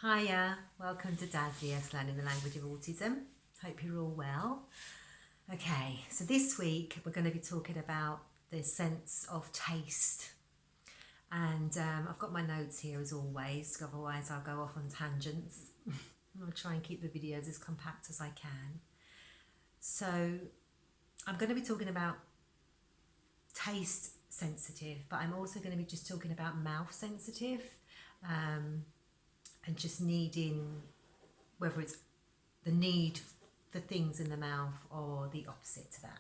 Hiya, welcome to Dazlius Learning the Language of Autism. Hope you're all well. Okay, so this week we're going to be talking about the sense of taste. And I've got my notes here as always, otherwise I'll go off on tangents. I'll try and keep the videos as compact as I can. So I'm going to be talking about taste sensitive, but I'm also going to be just talking about mouth sensitive. And just needing, whether it's the need for things in the mouth or the opposite to that.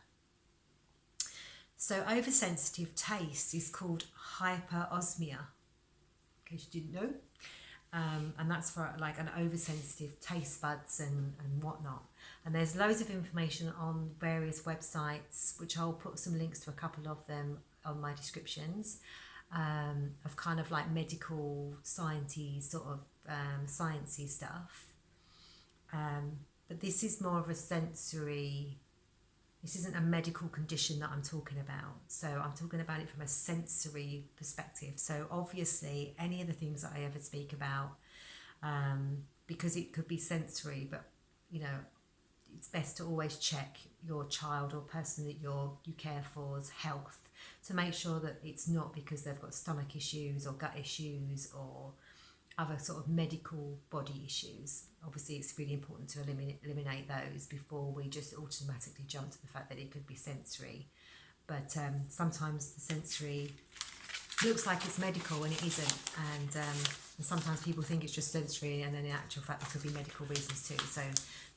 So oversensitive taste is called hyperosmia, in case you didn't know. And that's for like an oversensitive taste buds and whatnot. And there's loads of information on various websites, which I'll put some links to a couple of them on my descriptions, of kind of like medical, sciencey sort of sciencey stuff. But this is more of a sensory, this isn't a medical condition that I'm talking about. So I'm talking about it from a sensory perspective. So obviously any of the things that I ever speak about, because it could be sensory, but you know, it's best to always check your child or person that you care for's health to make sure that it's not because they've got stomach issues or gut issues or other sort of medical body issues. Obviously it's really important to eliminate those before we just automatically jump to the fact that it could be sensory. But sometimes the sensory looks like it's medical and it isn't, and sometimes people think it's just sensory and then in actual fact there could be medical reasons too. So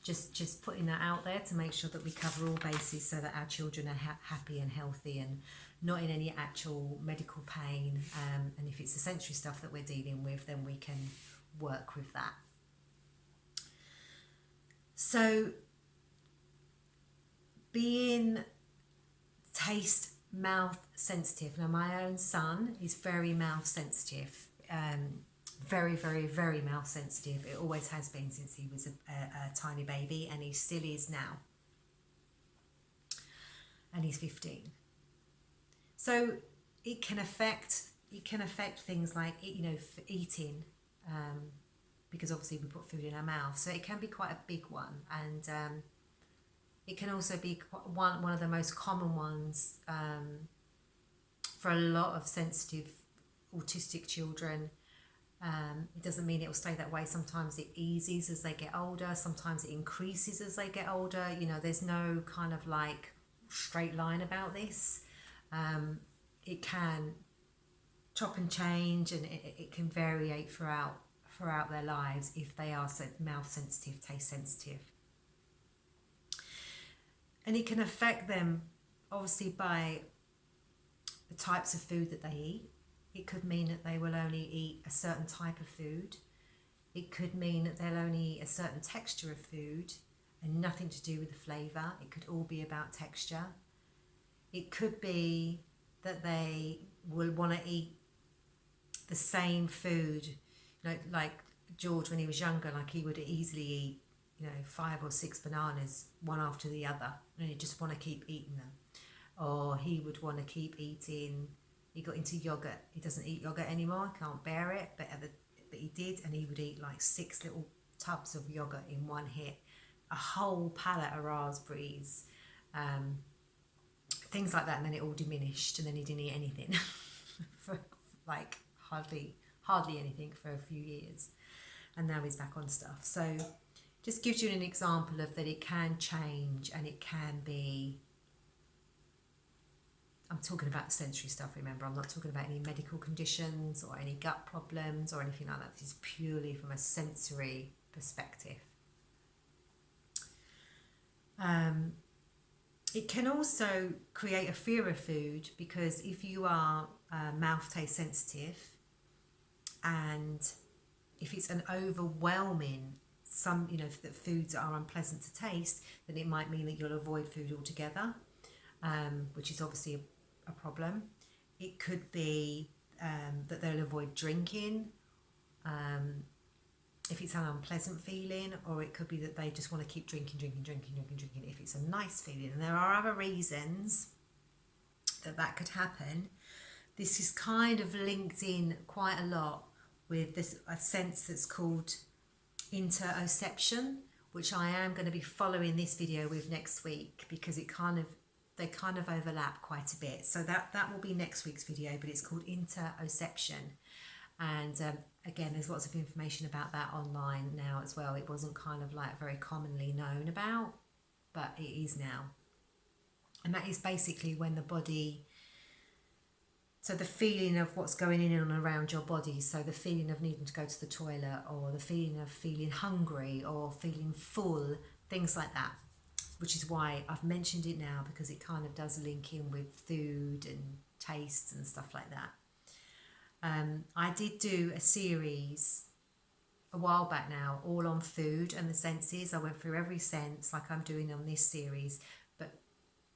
just putting that out there to make sure that we cover all bases so that our children are happy and healthy and not in any actual medical pain, and if it's the sensory stuff that we're dealing with, then we can work with that. So being taste mouth sensitive, now my own son is very mouth sensitive, very, very, very mouth sensitive. It always has been since he was a tiny baby, and he still is now, and he's 15. So it can affect things like, you know, eating, because obviously we put food in our mouth, so it can be quite a big one, and it can also be one of the most common ones for a lot of sensitive autistic children. It doesn't mean it will stay that way. Sometimes it eases as they get older, sometimes it increases as they get older. You know, there's no kind of like straight line about this. It can chop and change, and it can vary throughout their lives if they are mouth sensitive, taste sensitive. And it can affect them obviously by the types of food that they eat. It could mean that they will only eat a certain type of food. It could mean that they'll only eat a certain texture of food and nothing to do with the flavour. It could all be about texture. It could be that they will want to eat the same food, you know, like George when he was younger, like he would easily eat, you know, 5 or 6 bananas one after the other, and he'd just want to keep eating them. Or he would want to keep eating, he got into yogurt. He doesn't eat yogurt anymore, can't bear it, but he did, and he would eat like 6 little tubs of yogurt in one hit, a whole pallet of raspberries, things like that, and then it all diminished, and then he didn't eat anything for like hardly anything for a few years, and now he's back on stuff. So just gives you an example of that it can change, and it can be, I'm talking about the sensory stuff, remember, I'm not talking about any medical conditions or any gut problems or anything like that. This is purely from a sensory perspective. It can also create a fear of food, because if you are mouth taste sensitive, and if it's an overwhelming, you know, that foods are unpleasant to taste, then it might mean that you'll avoid food altogether, which is obviously a problem. It could be that they'll avoid drinking, if it's an unpleasant feeling, or it could be that they just want to keep drinking if it's a nice feeling. And there are other reasons that could happen. This is kind of linked in quite a lot with this, a sense that's called Interoception, which I am going to be following this video with next week, because they kind of overlap quite a bit. So that will be next week's video, but it's called Interoception. And again, there's lots of information about that online now as well. It wasn't kind of like very commonly known about, but it is now. And that is basically when the body, so the feeling of what's going in and around your body, so the feeling of needing to go to the toilet, or the feeling of feeling hungry or feeling full, things like that, which is why I've mentioned it now, because it kind of does link in with food and taste and stuff like that. I did do a series a while back now, all on food and the senses. I went through every sense like I'm doing on this series, but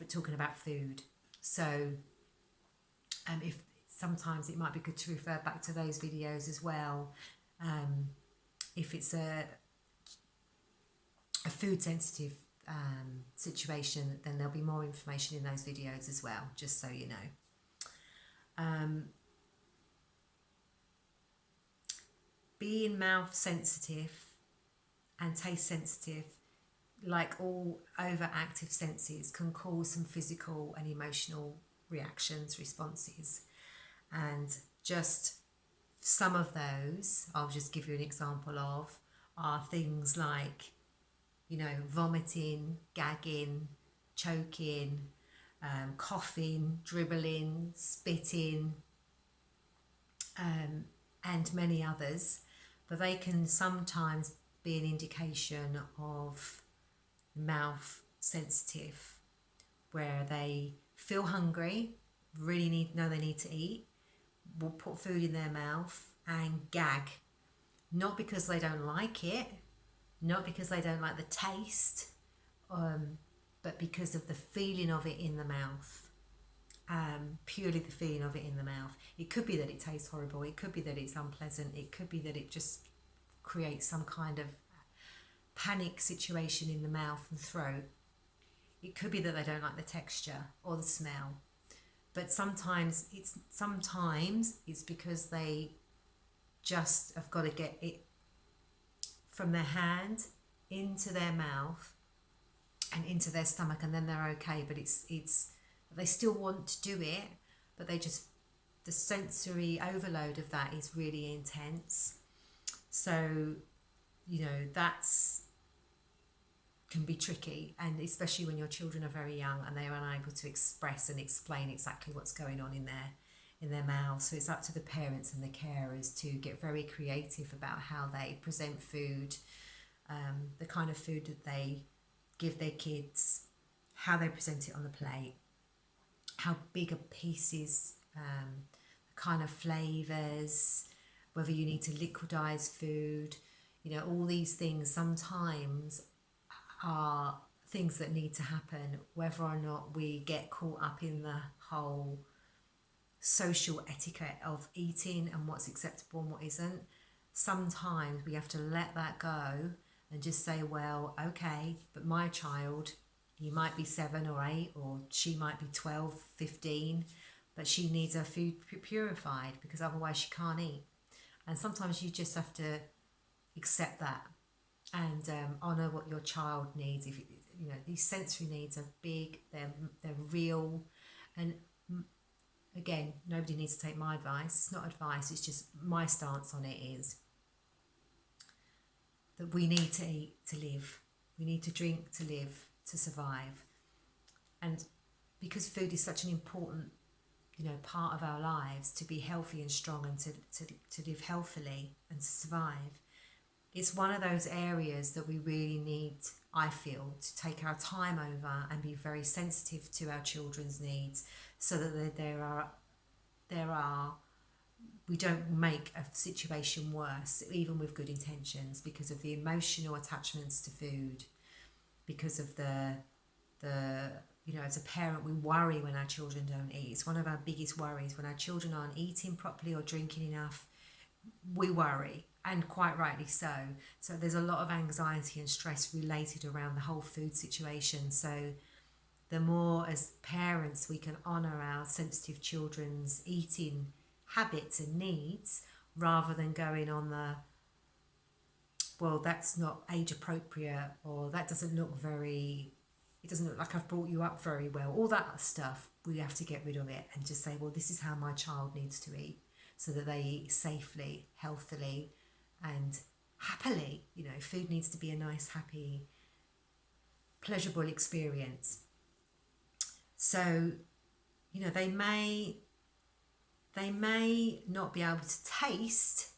talking about food. So if sometimes it might be good to refer back to those videos as well. If it's a food sensitive situation, then there'll be more information in those videos as well, just so you know. Being mouth sensitive and taste sensitive, like all overactive senses, can cause some physical and emotional reactions, responses. And just some of those, I'll just give you an example of, are things like, you know, vomiting, gagging, choking, coughing, dribbling, spitting, and many others. But they can sometimes be an indication of mouth sensitive, where they feel hungry, really know they need to eat, will put food in their mouth and gag, not because they don't like it, not because they don't like the taste, but because of the feeling of it in the mouth. Purely the feeling of it in the mouth. It could be that it tastes horrible, it could be that it's unpleasant, it could be that it just creates some kind of panic situation in the mouth and throat. It could be that they don't like the texture or the smell. But sometimes it's because they just have got to get it from their hand into their mouth and into their stomach, and then they're okay. But it's they still want to do it, but the sensory overload of that is really intense. So, you know, that's can be tricky, and especially when your children are very young and they're unable to express and explain exactly what's going on in their mouths. So it's up to the parents and the carers to get very creative about how they present food, the kind of food that they give their kids, how they present it on the plate, how big are pieces, kind of flavours, whether you need to liquidize food, you know, all these things sometimes are things that need to happen, whether or not we get caught up in the whole social etiquette of eating and what's acceptable and what isn't. Sometimes we have to let that go and just say, well, okay, but my child, you might be 7 or 8, or she might be 12, 15, but she needs her food purified because otherwise she can't eat. And sometimes you just have to accept that and honour what your child needs. If you know, these sensory needs are big, they're real, and again, nobody needs to take my advice. It's not advice, it's just my stance on it is that we need to eat to live, we need to drink to live, to survive. And because food is such an important, you know, part of our lives, to be healthy and strong and to live healthily and to survive, it's one of those areas that we really need, I feel, to take our time over and be very sensitive to our children's needs, so that we don't make a situation worse, even with good intentions, because of the emotional attachments to food, because of the you know, as a parent, we worry when our children don't eat. It's one of our biggest worries. When our children aren't eating properly or drinking enough, we worry, and quite rightly so. So there's a lot of anxiety and stress related around the whole food situation. So the more as parents we can honour our sensitive children's eating habits and needs, rather than going on the well, that's not age appropriate, or that doesn't look very, it doesn't look like I've brought you up very well. All that stuff, we have to get rid of it and just say, well, this is how my child needs to eat so that they eat safely, healthily, and happily. You know, food needs to be a nice, happy, pleasurable experience. So, you know, they may not be able to taste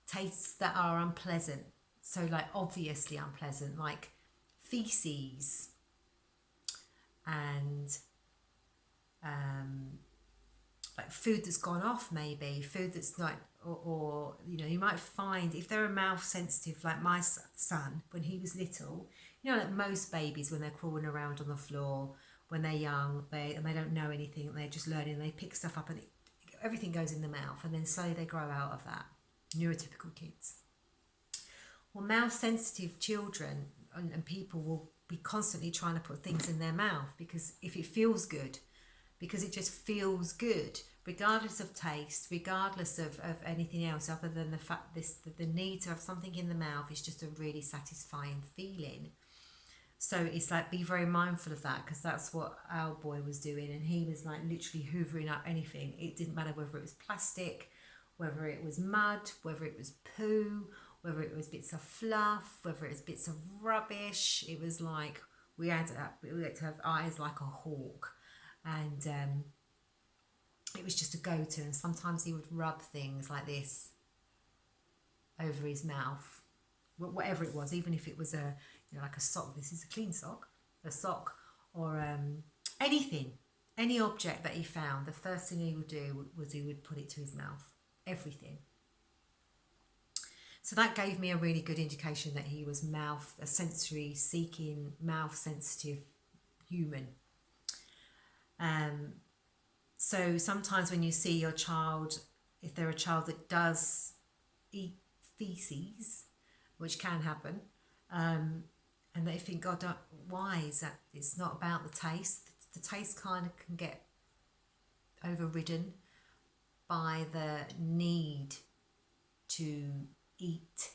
tastes that are unpleasant. So like obviously unpleasant, like feces and like food that's gone off, maybe food that's like, or you know, you might find if they're a mouth sensitive, like my son when he was little, you know, like most babies when they're crawling around on the floor when they're young, they don't know anything, they're just learning, they pick stuff up and everything goes in the mouth, and then slowly they grow out of that. Neurotypical kids. Well, mouth sensitive children and people will be constantly trying to put things in their mouth because if it feels good, because it just feels good, regardless of taste, regardless of anything else other than the fact the need to have something in the mouth is just a really satisfying feeling. So it's like, be very mindful of that, because that's what our boy was doing, and he was like literally hoovering up anything. It didn't matter whether it was plastic, whether it was mud, whether it was poo, whether it was bits of fluff, whether it was bits of rubbish. It was like we had to have eyes like a hawk, and it was just a go-to. And sometimes he would rub things like this over his mouth, whatever it was, even if it was a, you know, like a sock. This is a clean sock, a sock, or anything, any object that he found. The first thing he would do was he would put it to his mouth. Everything. So that gave me a really good indication that he was a sensory seeking, mouth sensitive human. So sometimes when you see your child, if they're a child that does eat feces, which can happen, and they think, God, why is that? It's not about the taste. The taste kind of can get overridden by the need to eat,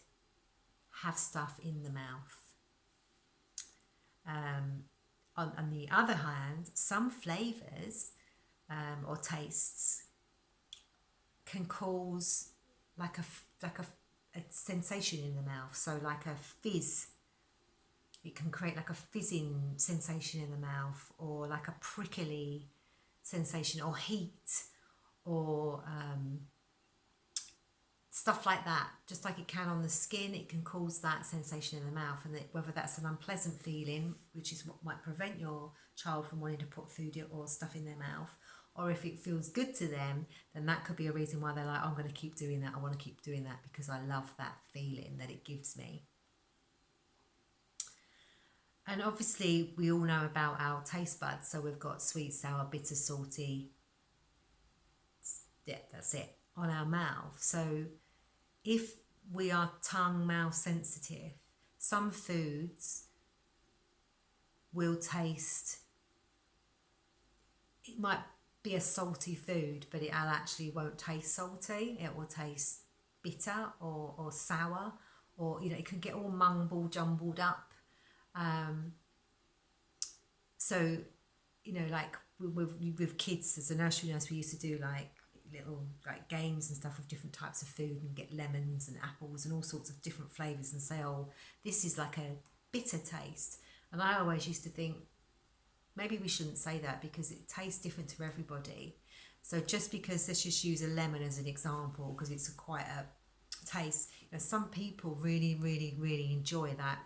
have stuff in the mouth. On the other hand, some flavours or tastes can cause like a sensation in the mouth. So like a fizz, it can create like a fizzing sensation in the mouth, or like a prickly sensation, or heat, or stuff like that. Just like it can on the skin, it can cause that sensation in the mouth, and whether that's an unpleasant feeling, which is what might prevent your child from wanting to put food or stuff in their mouth, or if it feels good to them, then that could be a reason why they're like, oh, I'm going to keep doing that. I want to keep doing that because I love that feeling that it gives me. And obviously we all know about our taste buds. So we've got sweet, sour, bitter, salty. Yeah, that's it, on our mouth. So if we are tongue, mouth sensitive, some foods will taste, it might be a salty food, but it actually won't taste salty. It will taste bitter or sour, or, you know, it can get all mumbled, jumbled up. So, you know, like with kids, as a nursery nurse, we used to do like little like games and stuff with different types of food, and get lemons and apples and all sorts of different flavours, and say, oh, this is like a bitter taste. And I always used to think, maybe we shouldn't say that because it tastes different to everybody. So just because, let's just use a lemon as an example, because it's quite a taste. You know, some people really, really, really enjoy that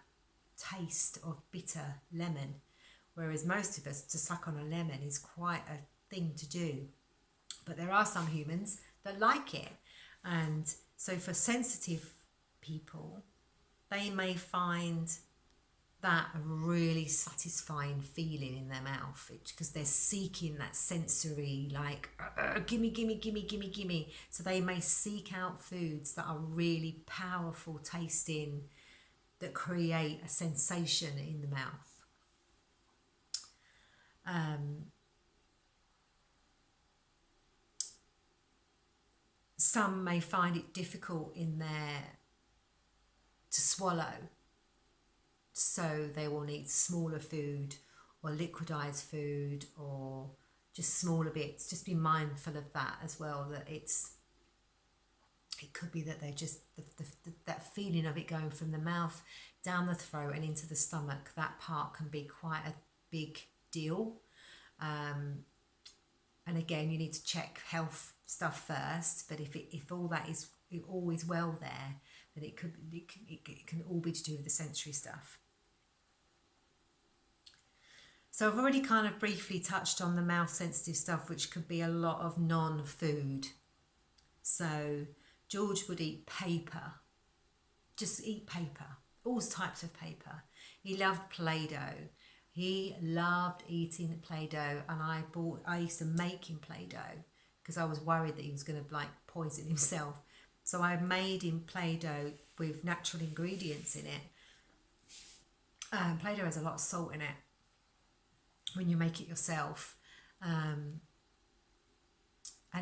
taste of bitter lemon, whereas most of us, to suck on a lemon is quite a thing to do. But there are some humans that like it. And so for sensitive people, they may find that a really satisfying feeling in their mouth, because they're seeking that sensory, like, gimme, gimme, gimme, gimme, gimme. So they may seek out foods that are really powerful tasting, that create a sensation in the mouth. Some may find it difficult in their swallow. So they will need smaller food or liquidized food or just smaller bits. Just be mindful of that as well, that it could be that they're just that feeling of it going from the mouth down the throat and into the stomach. That part can be quite a big deal. And again, you need to check health stuff first. But if all that is always well there, then it can all be to do with the sensory stuff. So I've already kind of briefly touched on the mouth sensitive stuff, which could be a lot of non-food. So George would eat paper, just eat paper, all types of paper. He loved Play-Doh. He loved eating Play-Doh, and I used to make him Play-Doh because I was worried that he was going to like poison himself. So I made him Play-Doh with natural ingredients in it. Play-Doh has a lot of salt in it when you make it yourself. And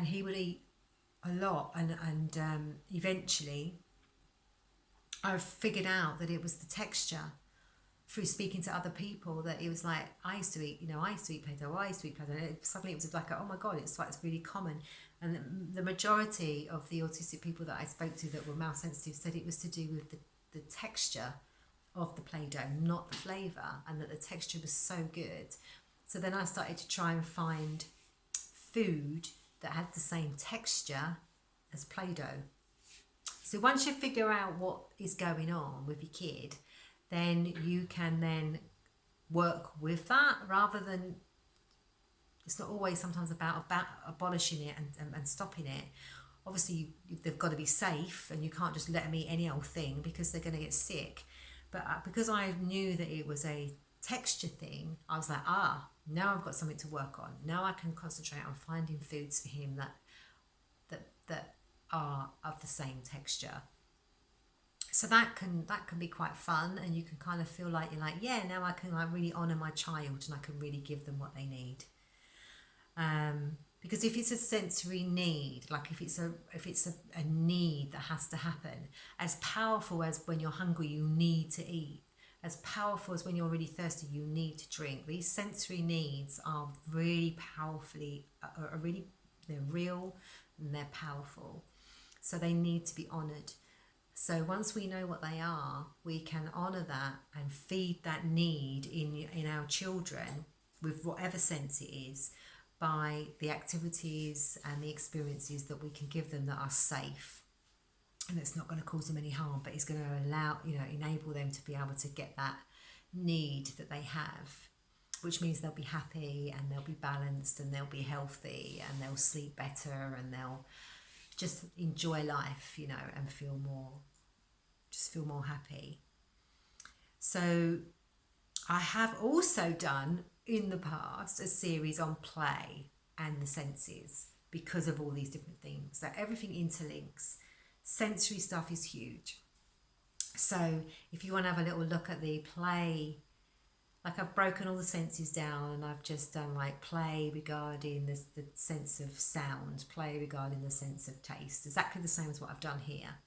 he would eat a lot, and eventually I figured out that it was the texture through speaking to other people, that it was like, I used to eat Play-Doh, and suddenly it was like, oh my God, it's really common. And the majority of the autistic people that I spoke to that were mouth sensitive said it was to do with the texture of the Play-Doh, not the flavour, and that the texture was so good. So then I started to try and find food that had the same texture as Play-Doh. So once you figure out what is going on with your kid, then you can then work with that, rather than, it's not always sometimes about abolishing it and stopping it. Obviously they've got to be safe, and you can't just let them eat any old thing because they're going to get sick. But because I knew that it was a texture thing, I was like, now I've got something to work on. Now I can concentrate on finding foods for him that are of the same texture. So that can be quite fun, and you can kind of feel like you're like, yeah, now I can like really honour my child, and I can really give them what they need. Because if it's a sensory need, like if it's a need that has to happen, as powerful as when you're hungry you need to eat, as powerful as when you're really thirsty you need to drink, these sensory needs are really they're real and they're powerful. So they need to be honoured. So once we know what they are, we can honour that and feed that need in our children with whatever sense it is, by the activities and the experiences that we can give them that are safe, and it's not going to cause them any harm, but it's going to enable them to be able to get that need that they have, which means they'll be happy and they'll be balanced and they'll be healthy and they'll sleep better and they'll just enjoy life, and feel more happy. So I have also done in the past a series on play and the senses, because of all these different things. So everything interlinks. Sensory stuff is huge. So if you want to have a little look at the play, like I've broken all the senses down, and I've just done like play regarding the sense of sound, play regarding the sense of taste, exactly the same as what I've done here,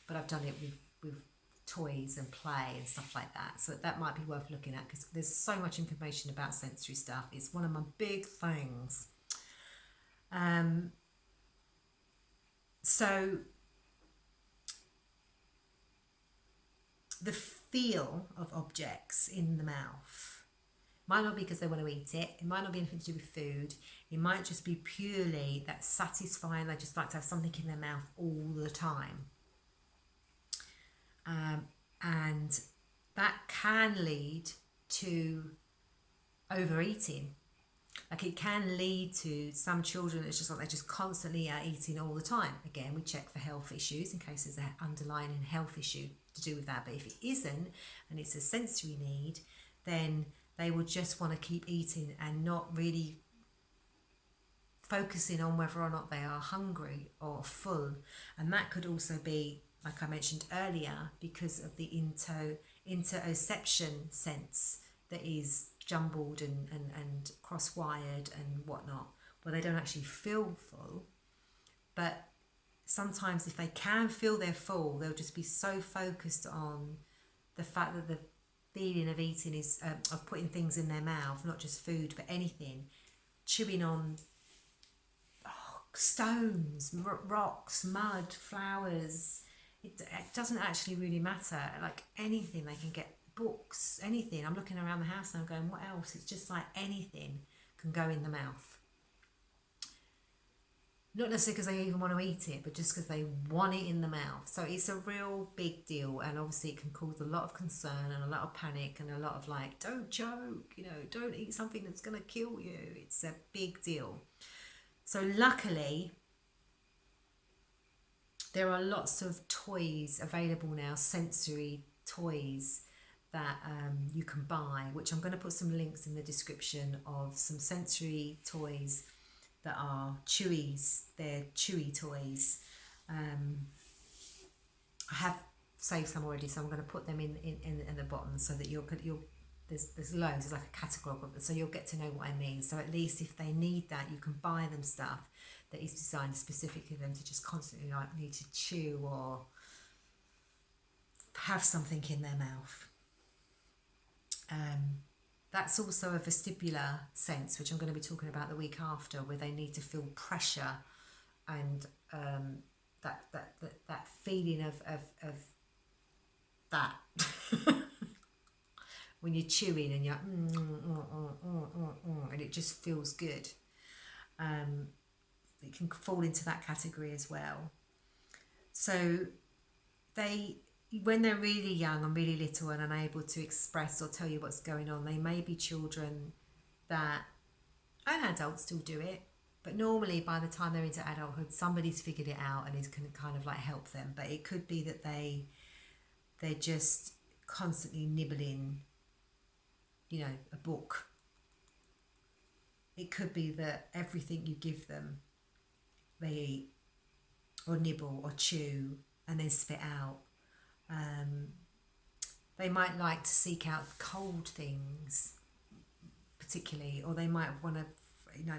but I've done it with toys and play and stuff like that. So that might be worth looking at, because there's so much information about sensory stuff. It's one of my big things. So the feel of objects in the mouth might not be because they want to eat it. It might not be anything to do with food. It might just be purely that satisfying. They just like to have something in their mouth all the time. And that can lead to overeating. Like it can lead to some children, it's just like they just constantly are eating all the time. Again, we check for health issues in case there's an underlying health issue to do with that. But if it isn't, and it's a sensory need, then they will just want to keep eating and not really focusing on whether or not they are hungry or full. And that could also be, like I mentioned earlier, because of the interoception sense that is jumbled and cross-wired and whatnot, where they don't actually feel full. But sometimes if they can feel they're full, they'll just be so focused on the fact that the feeling of eating is of putting things in their mouth, not just food but anything, chewing on stones, rocks, mud, flowers. It doesn't actually really matter. Like anything, they can get books, anything. I'm looking around the house and I'm going, what else? It's just like anything can go in the mouth. Not necessarily because they even want to eat it, but just because they want it in the mouth. So it's a real big deal, and obviously it can cause a lot of concern and a lot of panic and a lot of like, don't choke, you know, don't eat something that's going to kill you. It's a big deal. So luckily, there are lots of toys available now, sensory toys that you can buy, which I'm going to put some links in the description of some sensory toys that are chewies. They're chewy toys. I have saved some already, so I'm going to put them in the bottom so that you'll there's loads. There's like a catalogue of them, so you'll get to know what I mean. So at least if they need that, you can buy them stuff that is designed specifically for them to just constantly like need to chew or have something in their mouth. That's also a vestibular sense, which I'm going to be talking about the week after, where they need to feel pressure and that feeling of that when you're chewing and you're and it just feels good. It can fall into that category as well. So when they're really young and really little and unable to express or tell you what's going on, they may be children that, and adults still do it, but normally by the time they're into adulthood, somebody's figured it out and is can kind of like help them. But it could be that they're just constantly nibbling, you know, a book. It could be that everything you give them, they eat or nibble or chew and then spit out. They might like to seek out cold things, particularly, or they might want to, you know,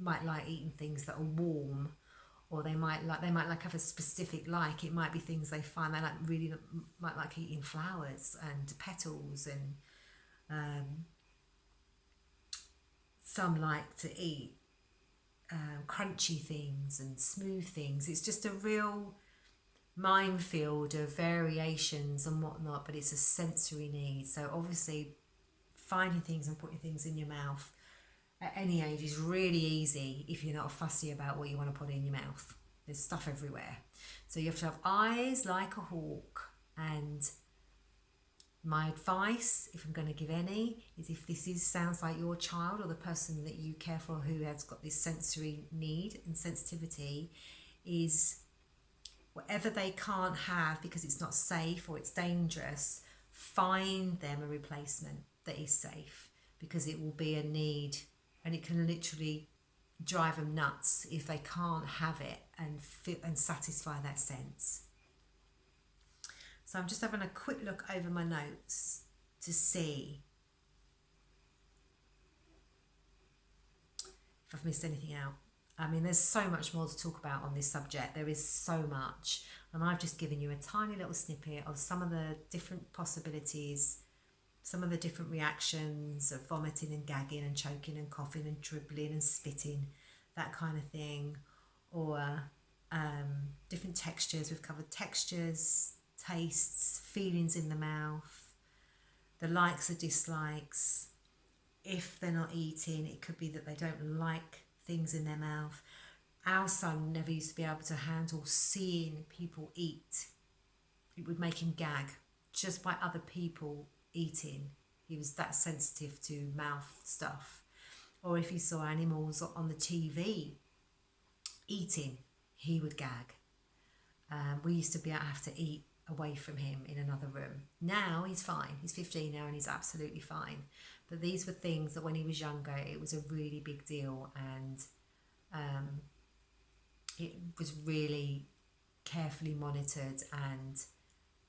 might like eating things that are warm, or they might like have a specific like. It might be things they find they might like eating flowers and petals, and some like to eat crunchy things and smooth things. It's just a real minefield of variations and whatnot, but it's a sensory need. So obviously finding things and putting things in your mouth at any age is really easy if you're not fussy about what you want to put in your mouth. There's stuff everywhere. So you have to have eyes like a hawk. And my advice, if I'm going to give any, is if this sounds like your child or the person that you care for who has got this sensory need and sensitivity, is whatever they can't have because it's not safe or it's dangerous, find them a replacement that is safe, because it will be a need and it can literally drive them nuts if they can't have it and satisfy that sense. So I'm just having a quick look over my notes to see if I've missed anything out. I mean, there's so much more to talk about on this subject. There is so much. And I've just given you a tiny little snippet of some of the different possibilities, some of the different reactions of vomiting and gagging and choking and coughing and dribbling and spitting, that kind of thing. Or different textures. We've covered textures, tastes, feelings in the mouth, the likes or dislikes. If they're not eating, it could be that they don't like things in their mouth. Our son never used to be able to handle seeing people eat. It would make him gag just by other people eating. He was that sensitive to mouth stuff. Or if he saw animals on the TV eating, he would gag. We used to have to eat away from him in another room. Now he's fine. He's 15 now and he's absolutely fine. But these were things that when he was younger, it was a really big deal, and it was really carefully monitored, and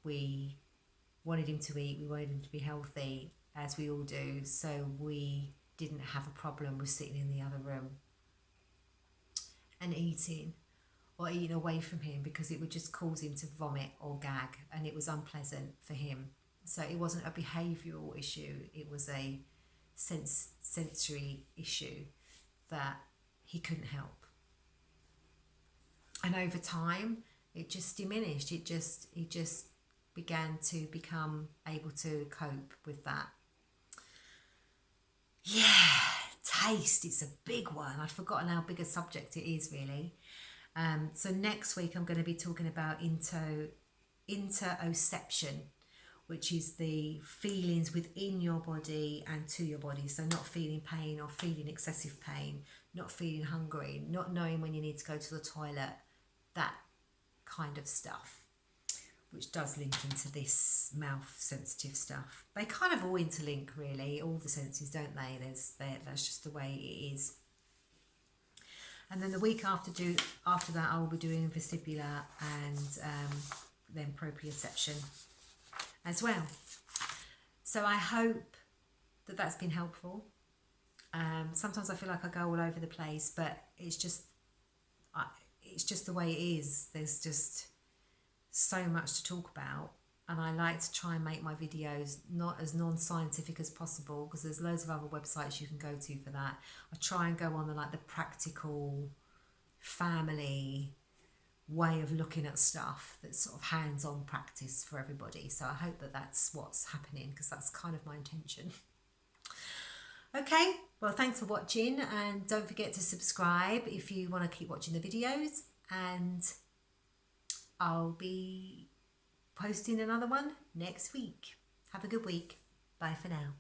we wanted him to eat, we wanted him to be healthy, as we all do, so we didn't have a problem with sitting in the other room and eating. or eating away from him because it would just cause him to vomit or gag, and it was unpleasant for him. So it wasn't a behavioural issue, it was a sensory issue that he couldn't help. And over time, it just diminished. He just began to become able to cope with that. Yeah, taste, it's a big one. I'd forgotten how big a subject it is, really. So next week I'm going to be talking about interoception, which is the feelings within your body and to your body. So not feeling pain or feeling excessive pain, not feeling hungry, not knowing when you need to go to the toilet, that kind of stuff, which does link into this mouth sensitive stuff. They kind of all interlink, really, all the senses, don't they? That's just the way it is. And then the week after that, I will be doing vestibular and then proprioception as well. So I hope that that's been helpful. Sometimes I feel like I go all over the place, but it's just the way it is. There's just so much to talk about, and I like to try and make my videos not as non-scientific as possible, because there's loads of other websites you can go to for that. I try and go on the practical family way of looking at stuff, that's sort of hands-on practice for everybody. So I hope that that's what's happening, because that's kind of my intention. Okay, well, thanks for watching, and don't forget to subscribe if you want to keep watching the videos, and I'll be posting another one next week. Have a good week. Bye for now.